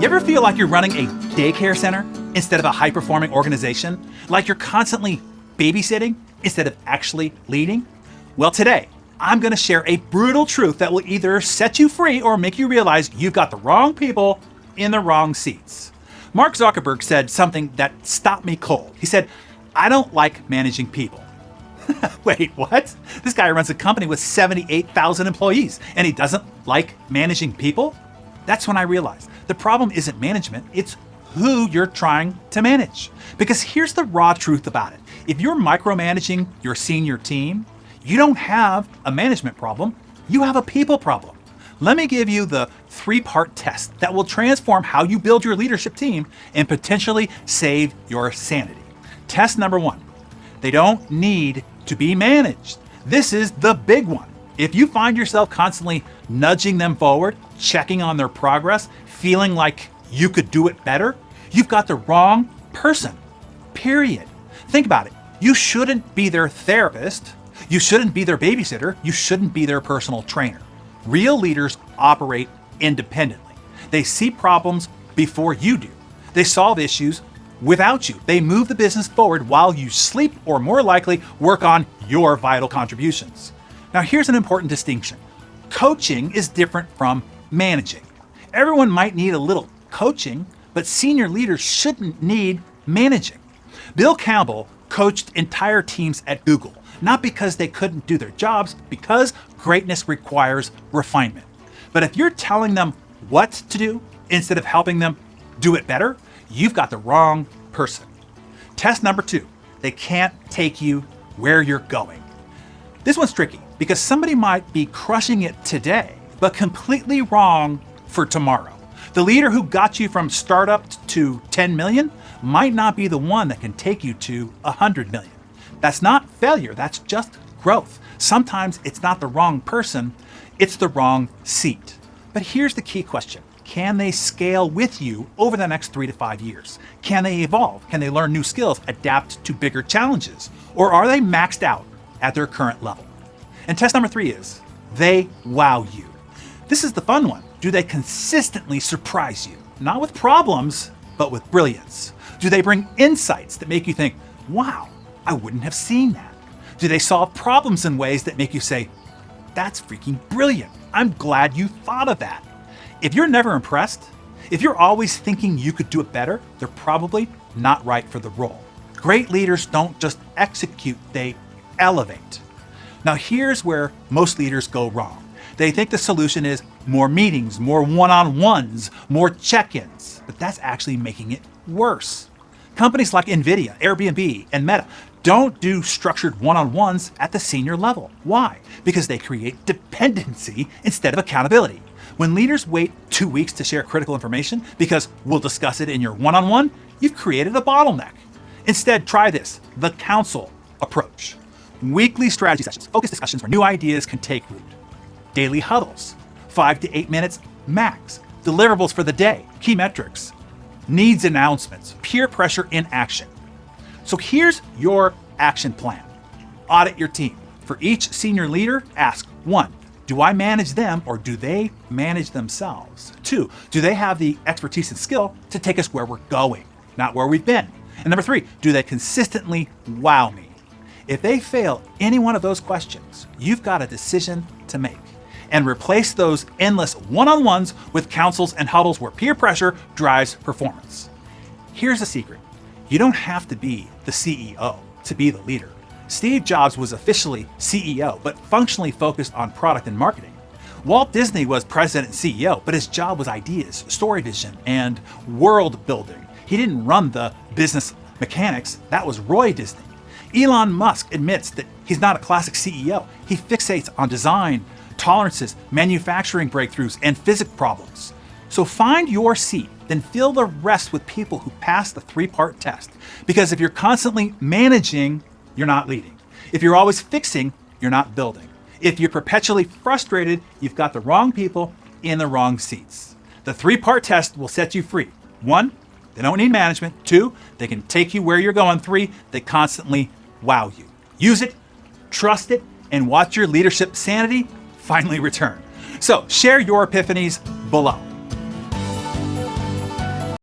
ever feel like you're running a daycare center instead of a high-performing organization? Like you're constantly babysitting instead of actually leading? Well, today, I'm gonna share a brutal truth that will either set you free or make you realize you've got the wrong people in the wrong seats. Mark Zuckerberg said something that stopped me cold. He said, "I don't like managing people." Wait, what? This guy runs a company with 78,000 employees and he doesn't like managing people? That's when I realized the problem isn't management, it's who you're trying to manage. Because here's the raw truth about it. If you're micromanaging your senior team, you don't have a management problem, you have a people problem. Let me give you the 3-part test that will transform how you build your leadership team and potentially save your sanity. Test number 1, they don't need to be managed. This is the big one. If you find yourself constantly nudging them forward, checking on their progress, feeling like you could do it better, you've got the wrong person, period. Think about it. You shouldn't be their therapist. You shouldn't be their babysitter. You shouldn't be their personal trainer. Real leaders operate independently. They see problems before you do. They solve issues without you. They move the business forward while you sleep or more likely work on your vital contributions. Now here's an important distinction. Coaching is different from managing. Everyone might need a little coaching, but senior leaders shouldn't need managing. Bill Campbell coached entire teams at Google, not because they couldn't do their jobs, because greatness requires refinement. But if you're telling them what to do instead of helping them do it better, you've got the wrong person. Test number 2, they can't take you where you're going. This one's tricky because somebody might be crushing it today, but completely wrong for tomorrow. The leader who got you from startup to 10 million might not be the one that can take you to 100 million. That's not failure, that's just growth. Sometimes it's not the wrong person, it's the wrong seat. But here's the key question. Can they scale with you over the next 3 to 5 years? Can they evolve? Can they learn new skills, adapt to bigger challenges? Or are they maxed out at their current level? And test number 3 is, they wow you. This is the fun one. Do they consistently surprise you? Not with problems, but with brilliance. Do they bring insights that make you think, wow, I wouldn't have seen that? Do they solve problems in ways that make you say, that's freaking brilliant. I'm glad you thought of that. If you're never impressed, if you're always thinking you could do it better, they're probably not right for the role. Great leaders don't just execute, they elevate. Now here's where most leaders go wrong. They think the solution is more meetings, more one-on-ones, more check-ins, but that's actually making it worse. Companies like NVIDIA, Airbnb, and Meta don't do structured one-on-ones at the senior level. Why? Because they create dependency instead of accountability. When leaders wait 2 weeks to share critical information because we'll discuss it in your one-on-one, you've created a bottleneck. Instead, try this, the council approach. Weekly strategy sessions, focused discussions where new ideas can take root. Daily huddles, 5 to 8 minutes max. Deliverables for the day, key metrics. Needs announcements, peer pressure in action. So here's your action plan. Audit your team. For each senior leader, ask 1, do I manage them or do they manage themselves? 2, do they have the expertise and skill to take us where we're going, not where we've been? And number 3, do they consistently wow me? If they fail any one of those questions, you've got a decision to make. And replace those endless one-on-ones with councils and huddles where peer pressure drives performance. Here's the secret. You don't have to be the CEO to be the leader. Steve Jobs was officially CEO, but functionally focused on product and marketing. Walt Disney was president and CEO, but his job was ideas, story vision, and world building. He didn't run the business mechanics. That was Roy Disney. Elon Musk admits that he's not a classic CEO. He fixates on design, tolerances, manufacturing breakthroughs, and physics problems. So find your seat, then fill the rest with people who pass the 3-part test. Because if you're constantly managing, you're not leading. If you're always fixing, you're not building. If you're perpetually frustrated, you've got the wrong people in the wrong seats. The 3-part test will set you free. 1, they don't need management. 2, they can take you where you're going. 3, they constantly wow you. Use it, trust it, and watch your leadership sanity finally return. So share your epiphanies below.